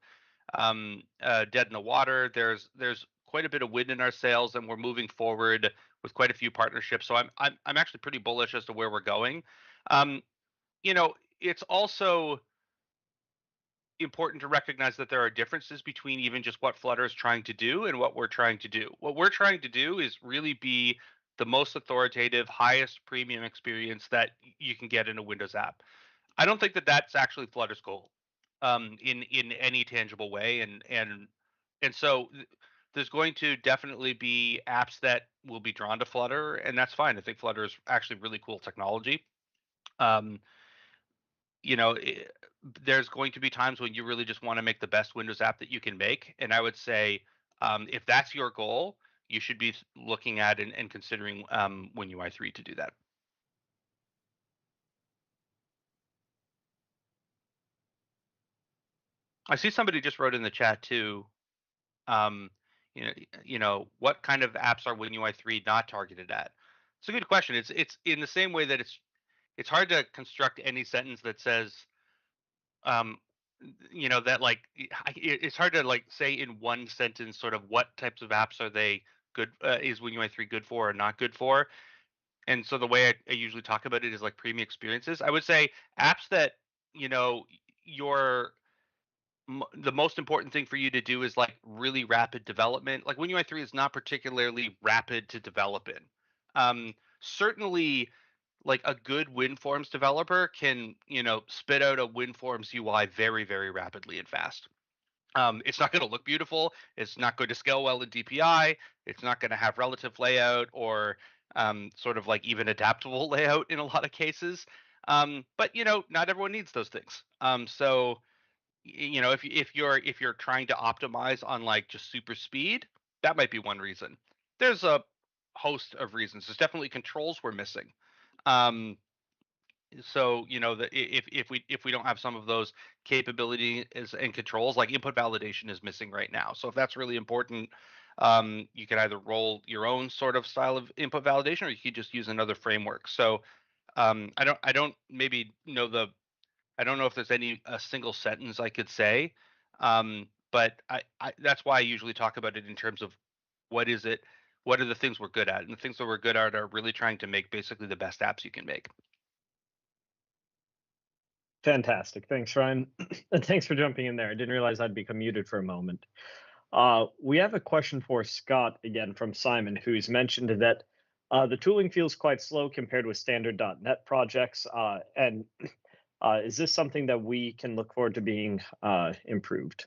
dead in the water. There's quite a bit of wind in our sails, and we're moving forward with quite a few partnerships. So I'm actually pretty bullish as to where we're going. It's also important to recognize that there are differences between even just what Flutter is trying to do and what we're trying to do. What we're trying to do is really be the most authoritative, highest premium experience that you can get in a Windows app. I don't think that that's actually Flutter's goal in any tangible way, and so there's going to definitely be apps that will be drawn to Flutter, and that's fine. I think Flutter is actually really cool technology. There's going to be times when you really just want to make the best Windows app that you can make, and I would say if that's your goal, you should be looking at and considering WinUI 3 to do that. I see somebody just wrote in the chat too. What kind of apps are WinUI 3 not targeted at? It's a good question. It's in the same way that it's hard to construct any sentence that says, that like it's hard to like say in one sentence sort of what types of apps are they good is WinUI 3 good for or not good for. And so the way I usually talk about it is like premium experiences. I would say apps that the most important thing for you to do is like really rapid development. Like WinUI 3 is not particularly rapid to develop in. Certainly, like a good WinForms developer can, spit out a WinForms UI very, very rapidly and fast. It's not going to look beautiful. It's not going to scale well in DPI. It's not going to have relative layout or sort of like even adaptable layout in a lot of cases. But not everyone needs those things. So if you're trying to optimize on like just super speed, that might be one reason. There's a host of reasons. There's definitely controls we're missing. So if we don't have some of those capabilities and controls, like input validation is missing right now. So if that's really important, you can either roll your own sort of style of input validation, or you could just use another framework. So I don't maybe know I don't know if there's a single sentence I could say, but I that's why I usually talk about it in terms of what are the things we're good at, and the things that we're good at are really trying to make basically the best apps you can make. Fantastic. Thanks, Ryan. And thanks for jumping in there. I didn't realize I'd become muted for a moment. We have a question for Scott again from Simon, who's mentioned that the tooling feels quite slow compared with standard .NET projects. And is this something that we can look forward to being improved?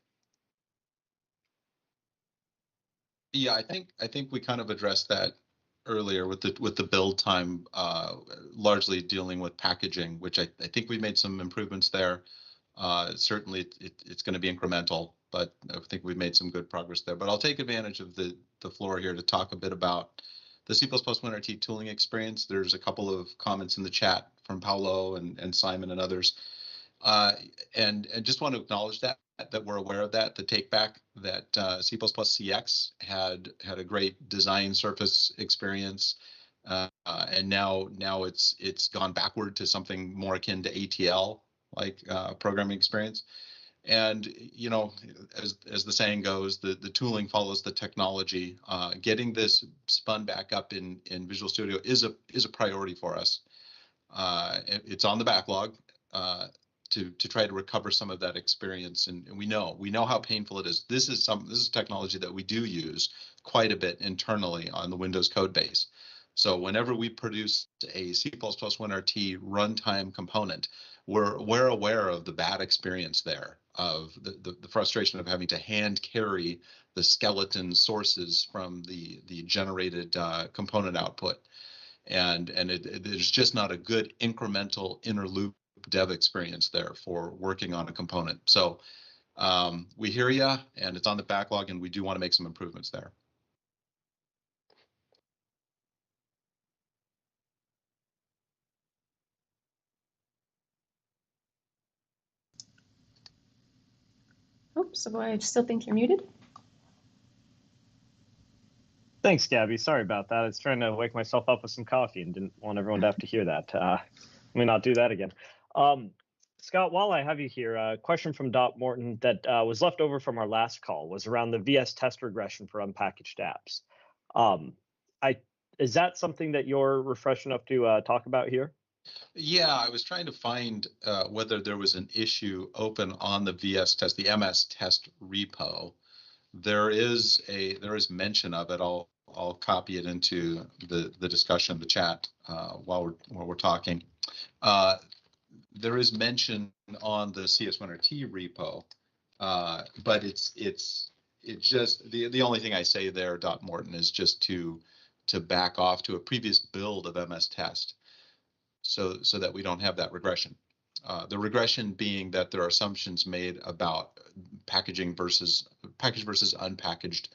Yeah, I think we kind of addressed that earlier with the build time, largely dealing with packaging, which I think we made some improvements there. Certainly, it's going to be incremental, but I think we've made some good progress there. But I'll take advantage of the floor here to talk a bit about the C++ WinRT tooling experience. There's a couple of comments in the chat from Paolo and Simon and others, and just want to acknowledge that we're aware of that. The take back that C++ CX had a great design surface experience, and now it's gone backward to something more akin to ATL like programming experience. And you know, as the saying goes, the tooling follows the technology. Getting this spun back up in Visual Studio is a priority for us. It's on the backlog to try to recover some of that experience, and we know how painful it is. This is technology that we do use quite a bit internally on the Windows code base. So whenever we produce a C++ WinRT runtime component, we're aware of the bad experience there, of the frustration of having to hand carry the skeleton sources from the generated component output, and there's just not a good incremental inner loop dev experience there for working on a component. So we hear you, and it's on the backlog, and we do want to make some improvements there. Oops, so I still think you're muted. Thanks, Gabby. Sorry about that. I was trying to wake myself up with some coffee and didn't want everyone to have to hear that. Let me not do that again. Scott, while I have you here, a question from Dot Morton that was left over from our last call was around the VS test regression for unpackaged apps. Is that something that you're refreshed enough to talk about here? Yeah, I was trying to find whether there was an issue open on the VS test, the MS test repo. There is mention of it. I'll copy it into the discussion, the chat, while we're talking. There is mention on the CS1RT repo, but it's just the only thing I say there, Dot Morton, is just to back off to a previous build of MS test, so that we don't have that regression. The regression being that there are assumptions made about packaging versus unpackaged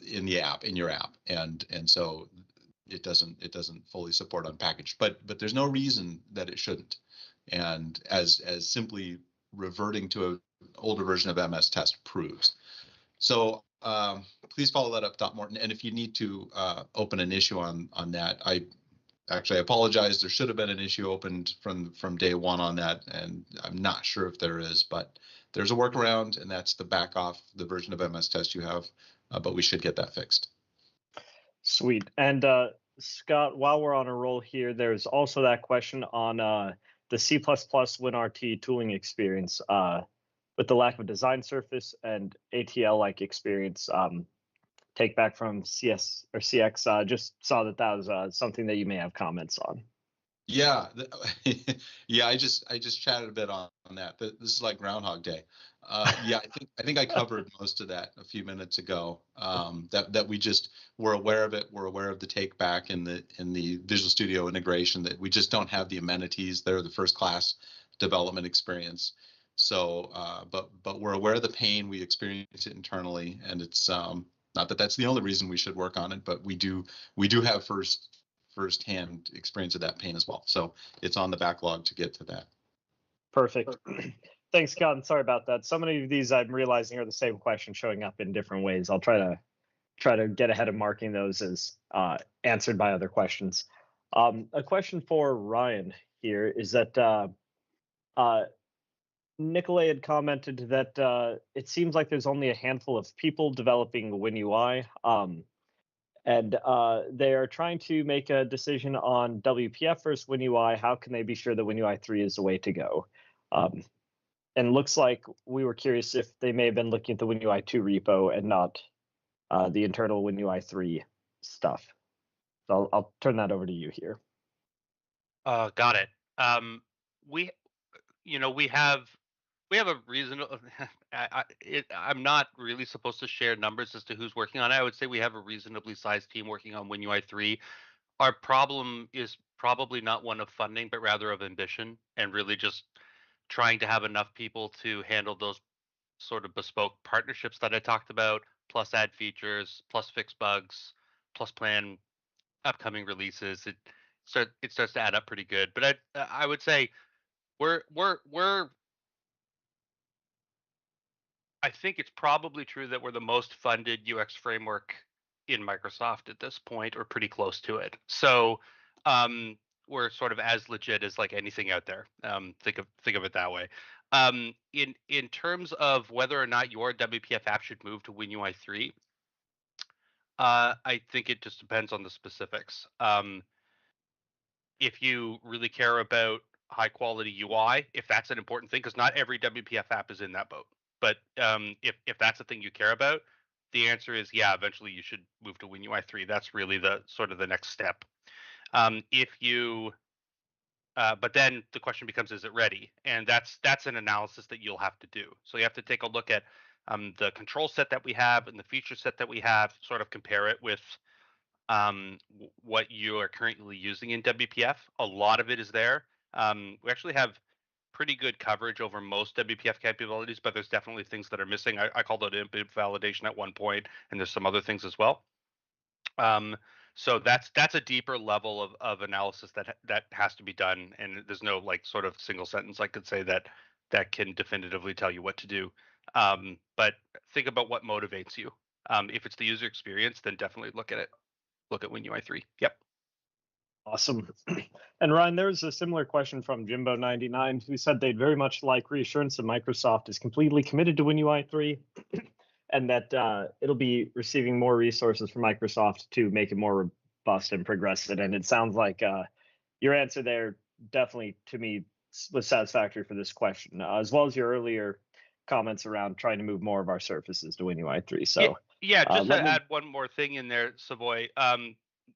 in your app, and so it doesn't fully support unpackaged. But there's no reason that it shouldn't, and as simply reverting to an older version of MS test proves. So please follow that up, Dot Morton. And if you need to open an issue on that, I apologize. There should have been an issue opened from day one on that, and I'm not sure if there is, but there's a workaround, and that's to back off the version of MS test you have, but we should get that fixed. Sweet. And Scott, while we're on a roll here, there's also that question on the C++ WinRT tooling experience with the lack of design surface and ATL-like experience. Take back from CS or CX. Just saw that was something that you may have comments on. Yeah, yeah. I just chatted a bit on that. This is like Groundhog Day. Yeah, I think I covered most of that a few minutes ago. That we're aware of it. We're aware of the take back in the Visual Studio integration, that we just don't have the amenities. They're the first class development experience. So, but we're aware of the pain. We experience it internally, and it's not that that's the only reason we should work on it, but we do have first-hand experience of that pain as well. So it's on the backlog to get to that. Perfect. Thanks, Scott. And sorry about that. So many of these I'm realizing are the same question showing up in different ways. I'll try to get ahead of marking those as answered by other questions. A question for Ryan here is that Nicolay had commented that it seems like there's only a handful of people developing WinUI. and they are trying to make a decision on WPF versus WinUI. How can they be sure that WinUI 3 is the way to go? And looks like we were curious if they may have been looking at the WinUI 2 repo and not the internal WinUI 3 stuff. So I'll turn that over to you here. Got it. We have a reasonable. I'm not really supposed to share numbers as to who's working on it. I would say we have a reasonably sized team working on WinUI 3. Our problem is probably not one of funding, but rather of ambition, and really just trying to have enough people to handle those sort of bespoke partnerships that I talked about, plus add features, plus fix bugs, plus plan upcoming releases. It starts to add up pretty good. But I would say we're I think it's probably true that we're the most funded UX framework in Microsoft at this point, or pretty close to it. So we're sort of as legit as like anything out there. Think of it that way. In terms of whether or not your WPF app should move to WinUI 3, I think it just depends on the specifics. If you really care about high quality UI, if that's an important thing, because not every WPF app is in that boat. But if that's the thing you care about, the answer is yeah. Eventually, you should move to WinUI 3. That's really the sort of the next step. But then the question becomes, is it ready? And that's an analysis that you'll have to do. So you have to take a look at the control set that we have and the feature set that we have, sort of compare it with what you are currently using in WPF. A lot of it is there. We actually have pretty good coverage over most WPF capabilities, but there's definitely things that are missing. I called it input validation at one point, and there's some other things as well. So that's a deeper level of analysis that has to be done, and there's no like sort of single sentence I could say that can definitively tell you what to do. But think about what motivates you. If it's the user experience, then definitely look at WinUI 3. Yep. Awesome. And Ryan, there was a similar question from Jimbo99, who said they'd very much like reassurance that Microsoft is completely committed to WinUI 3 and that it'll be receiving more resources from Microsoft to make it more robust and progressive. And it sounds like your answer there definitely, to me, was satisfactory for this question, as well as your earlier comments around trying to move more of our surfaces to WinUI 3. So yeah, just to add one more thing in there, Savoy,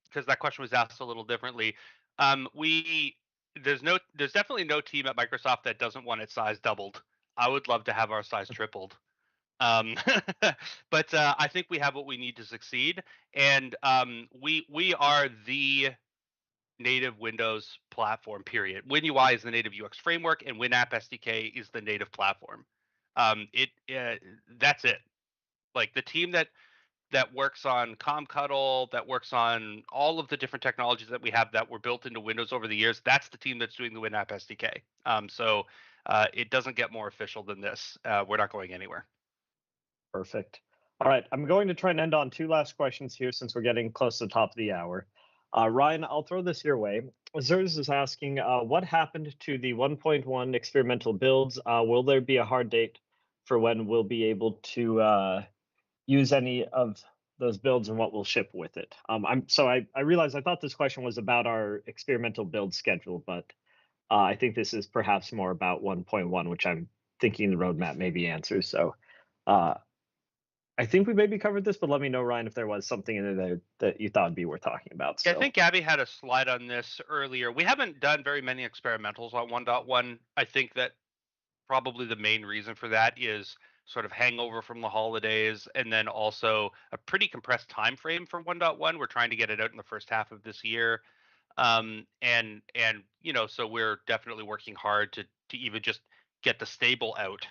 because that question was asked a little differently. There's definitely no team at Microsoft that doesn't want its size doubled. I would love to have our size tripled. But I think we have what we need to succeed, and we are the native Windows platform, period. WinUI is the native UX framework, and WinApp SDK is the native platform. That's it. Like the team that works on ComCuddle, that works on all of the different technologies that we have that were built into Windows over the years, that's the team that's doing the WinApp SDK. So it doesn't get more official than this. We're not going anywhere. Perfect. All right, I'm going to try and end on two last questions here since we're getting close to the top of the hour. Ryan, I'll throw this your way. Zers is asking, what happened to the 1.1 experimental builds? Will there be a hard date for when we'll be able to use any of those builds and what will ship with it? I realized I thought this question was about our experimental build schedule, but I think this is perhaps more about 1.1, which I'm thinking the roadmap maybe answers. So I think we maybe covered this, but let me know, Ryan, if there was something in there that you thought would be worth talking about. Yeah, I think Gabby had a slide on this earlier. We haven't done very many experimentals on 1.1. I think that probably the main reason for that is sort of hangover from the holidays, and then also a pretty compressed time frame for 1.1. We're trying to get it out in the first half of this year, and so we're definitely working hard to even just get the stable out.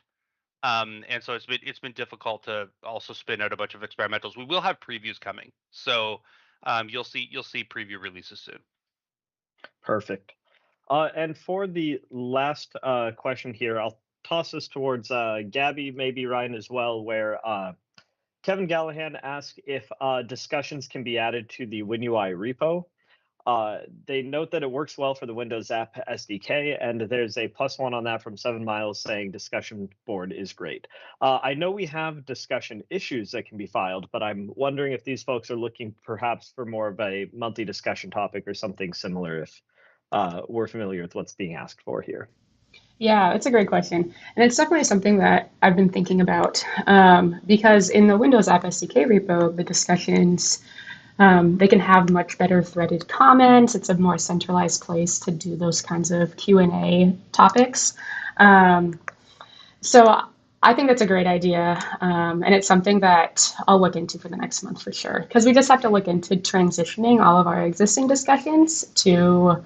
And so it's been difficult to also spin out a bunch of experimentals. We will have previews coming, so you'll see preview releases soon. Perfect. And for the last question here, I'll toss this towards Gabby, maybe Ryan as well, where Kevin Gallahan asked if discussions can be added to the WinUI repo. They note that it works well for the Windows App SDK, and there's a +1 on that from 7 Miles saying discussion board is great. I know we have discussion issues that can be filed, but I'm wondering if these folks are looking perhaps for more of a monthly discussion topic or something similar, if we're familiar with what's being asked for here. Yeah, it's a great question. And it's definitely something that I've been thinking about because in the Windows App SDK repo, the discussions, they can have much better threaded comments. It's a more centralized place to do those kinds of Q&A topics. So I think that's a great idea. And it's something that I'll look into for the next month for sure. Because we just have to look into transitioning all of our existing discussions to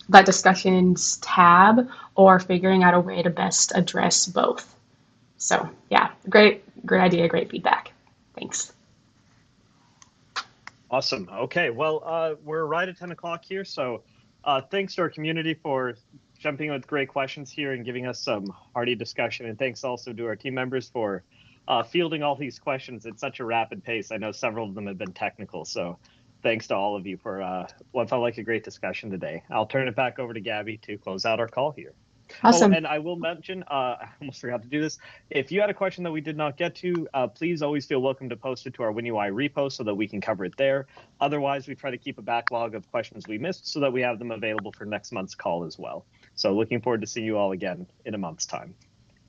that discussions tab or figuring out a way to best address both. So yeah, great idea, great feedback. Thanks. Awesome. Okay, well, we're right at 10 o'clock here, so thanks to our community for jumping in with great questions here and giving us some hearty discussion, and thanks also to our team members for fielding all these questions at such a rapid pace. I know several of them have been technical, so thanks to all of you for what felt like a great discussion today. I'll turn it back over to Gabby to close out our call here. Awesome. Oh, and I will mention, I almost forgot to do this. If you had a question that we did not get to, please always feel welcome to post it to our WinUI repo so that we can cover it there. Otherwise, we try to keep a backlog of questions we missed so that we have them available for next month's call as well. So looking forward to seeing you all again in a month's time.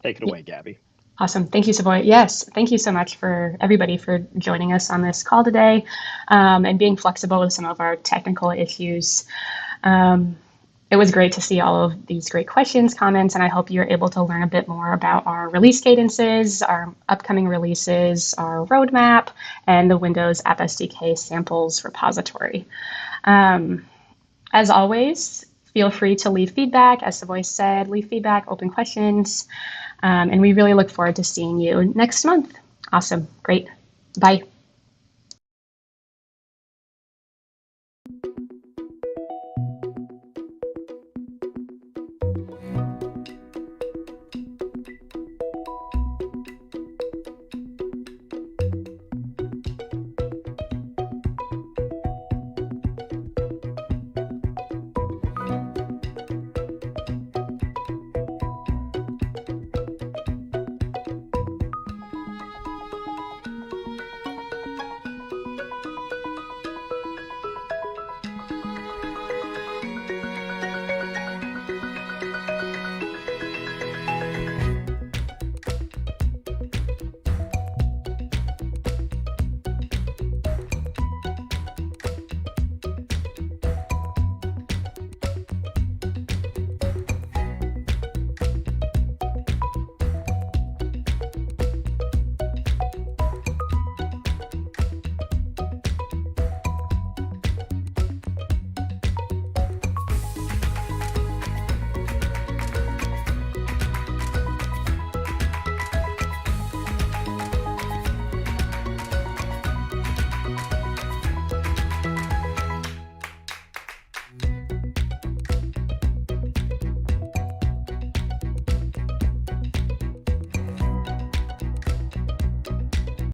Take it away, Gabby. Awesome. Thank you, Savoy. Yes, thank you so much for everybody for joining us on this call today and being flexible with some of our technical issues. It was great to see all of these great questions, comments, and I hope you're able to learn a bit more about our release cadences, our upcoming releases, our roadmap, and the Windows App SDK samples repository. As always, feel free to leave feedback. As Savoy said, leave feedback, open questions, and we really look forward to seeing you next month. Awesome. Great. Bye.